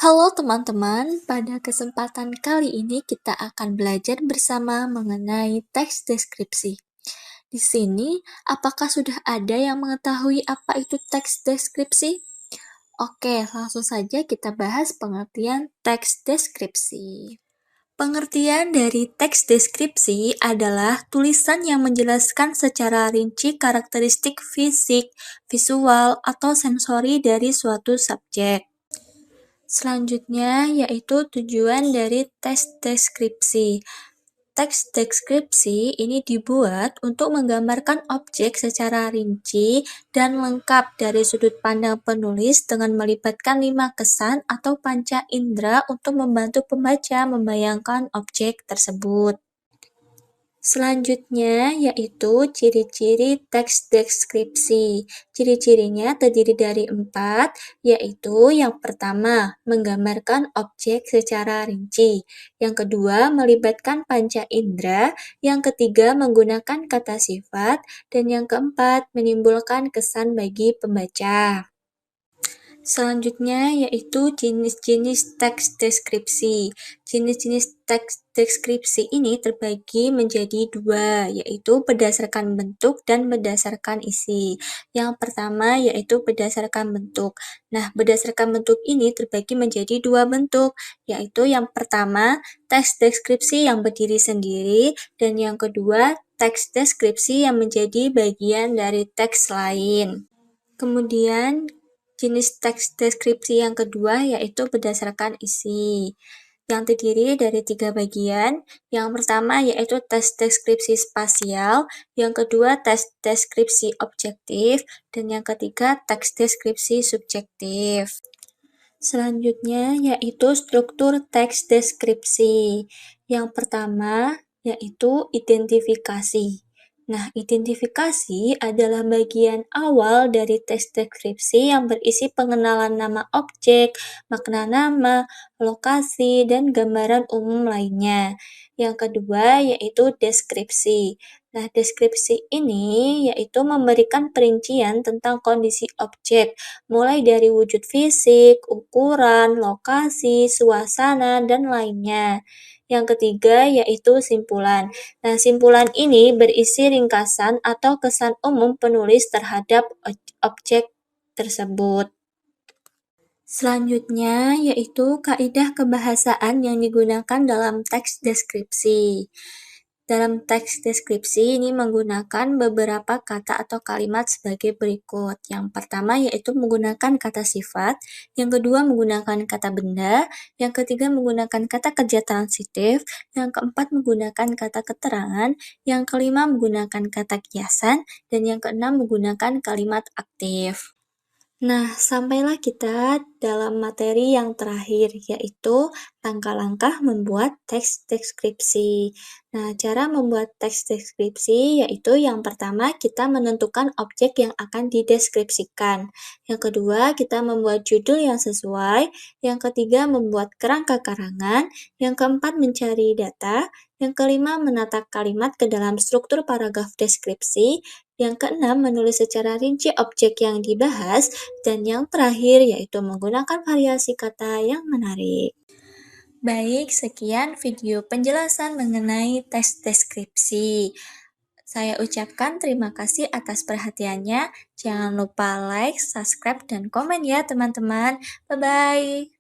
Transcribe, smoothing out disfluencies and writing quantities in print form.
Halo teman-teman, pada kesempatan kali ini kita akan belajar bersama mengenai teks deskripsi. Di sini, apakah sudah ada yang mengetahui apa itu teks deskripsi? Oke, langsung saja kita bahas pengertian teks deskripsi. Pengertian dari teks deskripsi adalah tulisan yang menjelaskan secara rinci karakteristik fisik, visual, atau sensori dari suatu subjek. Selanjutnya yaitu tujuan dari teks deskripsi. Teks deskripsi ini dibuat untuk menggambarkan objek secara rinci dan lengkap dari sudut pandang penulis dengan melibatkan 5 kesan atau panca indera untuk membantu pembaca membayangkan objek tersebut. Selanjutnya yaitu ciri-ciri teks deskripsi. Ciri-cirinya terdiri dari 4, yaitu yang pertama, menggambarkan objek secara rinci. Yang kedua, melibatkan panca indera. Yang ketiga, menggunakan kata sifat. Dan yang keempat, menimbulkan kesan bagi pembaca. Selanjutnya yaitu jenis-jenis teks deskripsi. Jenis-jenis teks deskripsi ini terbagi menjadi 2, yaitu berdasarkan bentuk dan berdasarkan isi. Yang pertama yaitu berdasarkan bentuk. Nah, berdasarkan bentuk ini terbagi menjadi 2 bentuk, yaitu yang pertama teks deskripsi yang berdiri sendiri, dan yang kedua teks deskripsi yang menjadi bagian dari teks lain. Kemudian jenis teks deskripsi yang kedua yaitu berdasarkan isi, yang terdiri dari 3 bagian. Yang pertama yaitu teks deskripsi spasial, yang kedua teks deskripsi objektif, dan yang ketiga teks deskripsi subjektif. Selanjutnya yaitu struktur teks deskripsi. Yang pertama yaitu identifikasi. Nah, identifikasi adalah bagian awal dari teks deskripsi yang berisi pengenalan nama objek, makna nama, lokasi, dan gambaran umum lainnya. Yang kedua yaitu deskripsi. Nah, deskripsi ini yaitu memberikan perincian tentang kondisi objek, mulai dari wujud fisik, ukuran, lokasi, suasana, dan lainnya. Yang ketiga yaitu simpulan. Nah, simpulan ini berisi ringkasan atau kesan umum penulis terhadap objek tersebut. Selanjutnya yaitu kaidah kebahasaan yang digunakan dalam teks deskripsi. Dalam teks deskripsi ini menggunakan beberapa kata atau kalimat sebagai berikut. Yang pertama yaitu menggunakan kata sifat, yang kedua menggunakan kata benda, yang ketiga menggunakan kata kerja transitif, yang keempat menggunakan kata keterangan, yang kelima menggunakan kata kiasan, dan yang keenam menggunakan kalimat aktif. Nah, sampailah kita dalam materi yang terakhir, yaitu langkah-langkah membuat teks deskripsi. Nah, cara membuat teks deskripsi yaitu yang pertama kita menentukan objek yang akan dideskripsikan. Yang kedua, kita membuat judul yang sesuai. Yang ketiga, membuat kerangka karangan. Yang keempat, mencari data. Yang kelima, menata kalimat ke dalam struktur paragraf deskripsi. Yang keenam, menulis secara rinci objek yang dibahas. Dan yang terakhir, yaitu menggunakan variasi kata yang menarik. Baik, sekian video penjelasan mengenai teks deskripsi. Saya ucapkan terima kasih atas perhatiannya. Jangan lupa like, subscribe, dan komen ya teman-teman. Bye-bye.